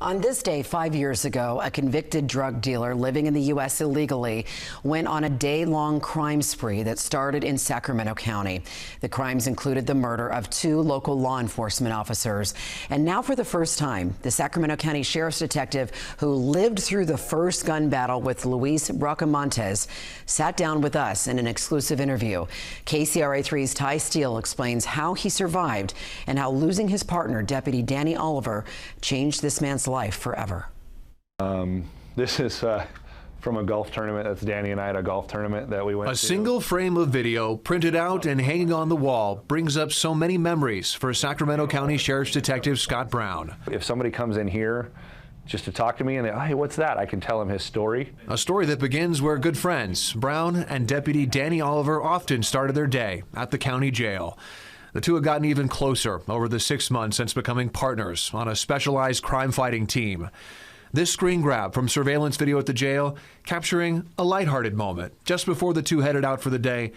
On this day 5 years ago, a convicted drug dealer living in the U.S. illegally went on a day-long crime spree that started in Sacramento County. The crimes included the murder of 2 local law enforcement officers. And now, for the first time, the Sacramento County Sheriff's detective who lived through the first gun battle with Luis Bracamontes sat down with us in an exclusive interview. KCRA3's Ty Steele explains how he survived and how losing his partner, Deputy Danny Oliver, changed this man's life forever. This is from a golf tournament. That's Danny and I at a golf tournament that we went to. A single frame of video printed out and hanging on the wall brings up so many memories for Sacramento County Sheriff's Detective Scott Brown. If somebody comes in here just to talk to me and they, hey, what's that? I can tell them his story. A story that begins where good friends, Brown and Deputy Danny Oliver, often started their day at the county jail. The two have gotten even closer over the 6 months since becoming partners on a specialized crime-fighting team. This screen grab from surveillance video at the jail capturing a lighthearted moment just before the two headed out for the day,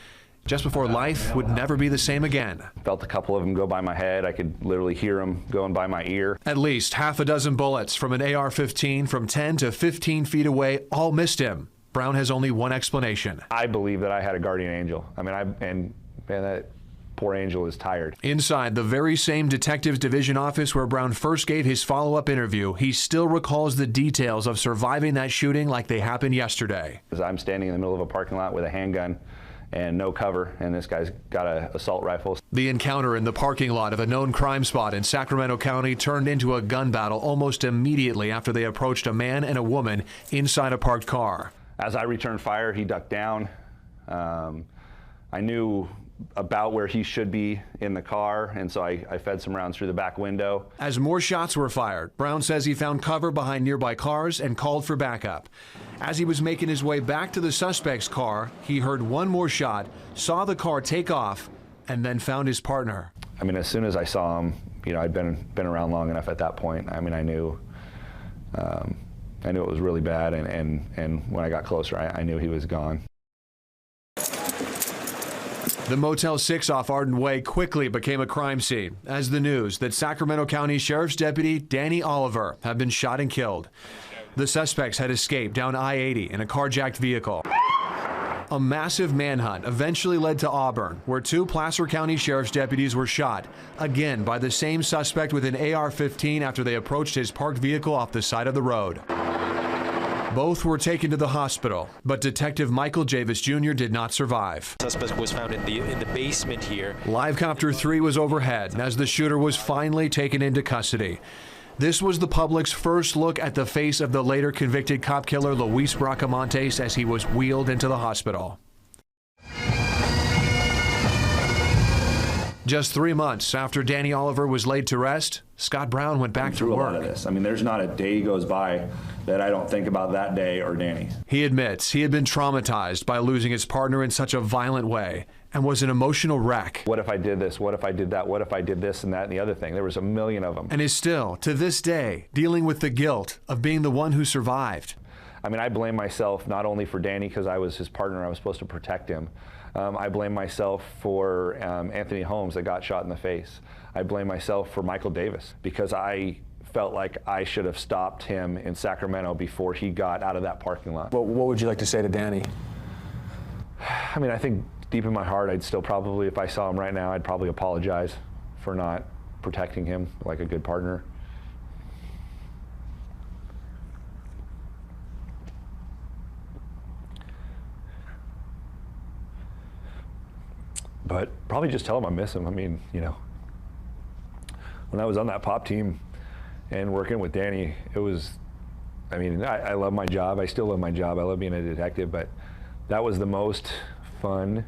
just before life would never be the same again. Felt a couple of them go by my head. I could literally hear them going by my ear. At least half a dozen bullets from an AR-15 from 10 to 15 feet away all missed him. Brown has only one explanation. I believe that I had a guardian angel. I mean, that poor angel is tired. Inside the very same detectives division office where Brown first gave his follow-up interview, he still recalls the details of surviving that shooting like they happened yesterday. As I'm standing in the middle of a parking lot with a handgun and no cover, and this guy's got an assault rifle. The encounter in the parking lot of a known crime spot in Sacramento County turned into a gun battle almost immediately after they approached a man and a woman inside a parked car. As I returned fire, he ducked down. I knew about where he should be in the car, and so I fed some rounds through the back window. As more shots were fired, Brown says he found cover behind nearby cars and called for backup. As he was making his way back to the suspect's car, he heard one more shot, saw the car take off, and then found his partner. I mean, as soon as I saw him, you know, I'd been around long enough at that point. I mean, I knew it was really bad, and when I got closer, I knew he was gone. The Motel 6 off Arden Way quickly became a crime scene as the news that Sacramento County Sheriff's Deputy Danny Oliver had been shot and killed. The suspects had escaped down I-80 in a carjacked vehicle. A massive manhunt eventually led to Auburn, where 2 Placer County Sheriff's deputies were shot, again by the same suspect with an AR-15 after they approached his parked vehicle off the side of the road. Both were taken to the hospital, but Detective Michael Javis Jr. did not survive. Suspect was found in the basement here. Livecopter 3 was overhead as the shooter was finally taken into custody. This was the public's first look at the face of the later convicted cop killer Luis Bracamontes as he was wheeled into the hospital. Just 3 months after Danny Oliver was laid to rest, Scott Brown went back to work. A lot of this. I mean, there's not a day goes by that I don't think about that day or Danny. He admits he had been traumatized by losing his partner in such a violent way and was an emotional wreck. What if I did this? What if I did that? What if I did this and that and the other thing? There was a million of them. And is still, to this day, dealing with the guilt of being the one who survived. I mean, I blame myself not only for Danny because I was his partner, I was supposed to protect him. I blame myself for Anthony Holmes that got shot in the face. I blame myself for Michael Davis because I felt like I should have stopped him in Sacramento before he got out of that parking lot. What would you like to say to Danny? I mean, I think deep in my heart, I'd still probably, if I saw him right now, I'd probably apologize for not protecting him like a good partner. But probably just tell him I miss him. I mean, you know, when I was on that pop team and working with Danny, it was, I mean, I love my job. I still love my job. I love being a detective, but that was the most fun,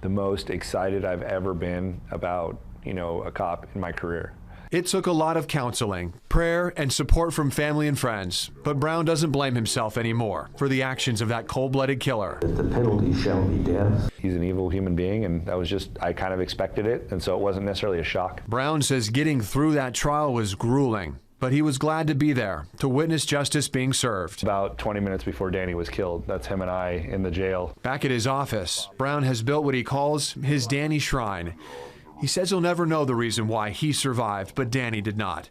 the most excited I've ever been about, you know, a cop in my career. It took a lot of counseling, prayer, and support from family and friends, but Brown doesn't blame himself anymore for the actions of that cold-blooded killer. The penalty shall be death. He's an evil human being, and that was just, I kind of expected it, and so it wasn't necessarily a shock. Brown says getting through that trial was grueling, but he was glad to be there to witness justice being served. About 20 minutes before Danny was killed, that's him and I in the jail. Back at his office, Brown has built what he calls his Danny Shrine. He says he'll never know the reason why he survived, but Danny did not.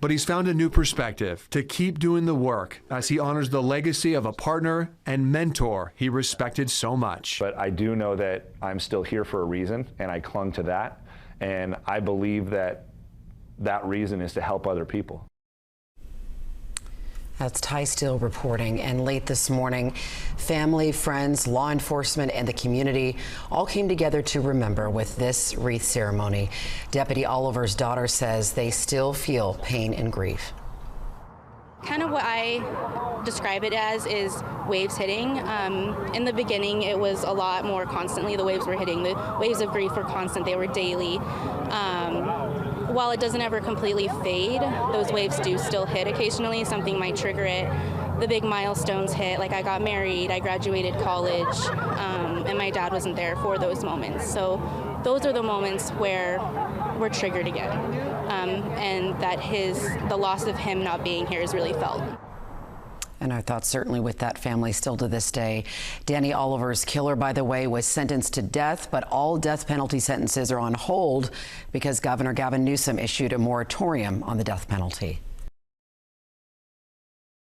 But he's found a new perspective to keep doing the work as he honors the legacy of a partner and mentor he respected so much. But I do know that I'm still here for a reason, and I clung to that. And I believe that that reason is to help other people. That's Ty Steele reporting. And late this morning, family, friends, law enforcement, and the community all came together to remember with this wreath ceremony. Deputy Oliver's daughter says they still feel pain and grief. Kind of what I describe it as is waves hitting. In the beginning, it was a lot more constantly. The waves were hitting. The waves of grief were constant. They were daily. While it doesn't ever completely fade, those waves do still hit occasionally. Something might trigger it. The big milestones hit, like I got married, I graduated college, and my dad wasn't there for those moments. So those are the moments where we're triggered again, and that the loss of him not being here is really felt. And our thoughts certainly with that family still to this day. Danny Oliver's killer, by the way, was sentenced to death, but all death penalty sentences are on hold because Governor Gavin Newsom issued a moratorium on the death penalty.